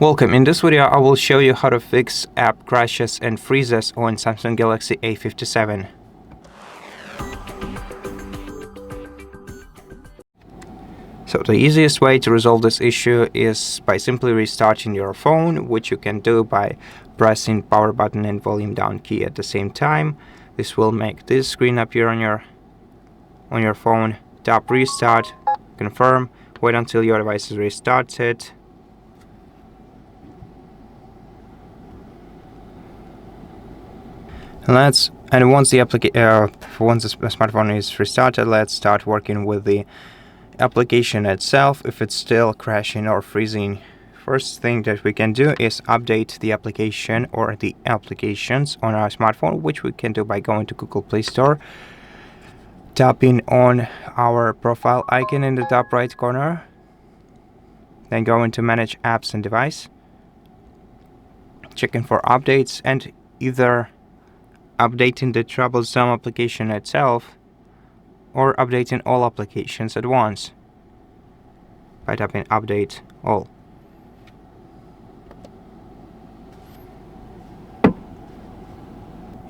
Welcome. In this video I will show you how to fix app crashes and freezes on Samsung Galaxy A57. So the easiest way to resolve this issue is by simply restarting your phone, which you can do by pressing power button and volume down key at the same time. This will make this screen appear on your phone. Tap restart, confirm, wait until your device is restarted. And once the smartphone is restarted, let's start working with the application itself. If it's still crashing or freezing, first thing that we can do is update the application or the applications on our smartphone, which we can do by going to Google Play Store, tapping on our profile icon in the top right corner, then going to Manage Apps and Device, checking for updates, and either updating the troublesome application itself or updating all applications at once by tapping Update All.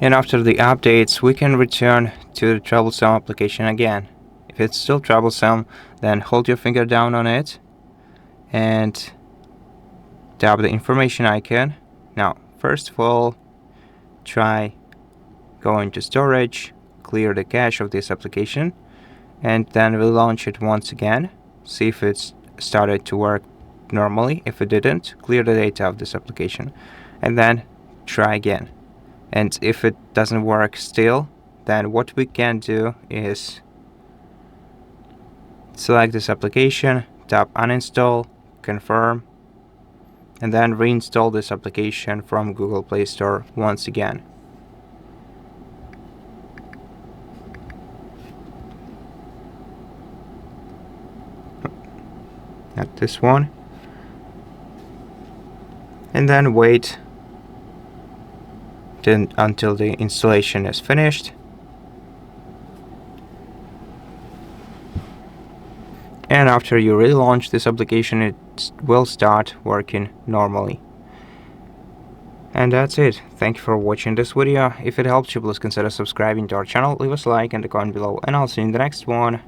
And after the updates, we can return to the troublesome application again. If it's still troublesome, then hold your finger down on it and tap the information icon. Now, first of all, try going to storage, clear the cache of this application, and then we'll launch it once again. See if it's started to work normally. If it didn't, clear the data of this application and then try again. And if it doesn't work still, then what we can do is select this application, tap Uninstall, confirm, and then reinstall this application from Google Play Store once again. Not this one. And then wait until the installation is finished. And after you relaunch this application, it will start working normally. And that's it. Thank you for watching this video. If it helped you, please consider subscribing to our channel, leave us a like and a comment below, and I'll see you in the next one.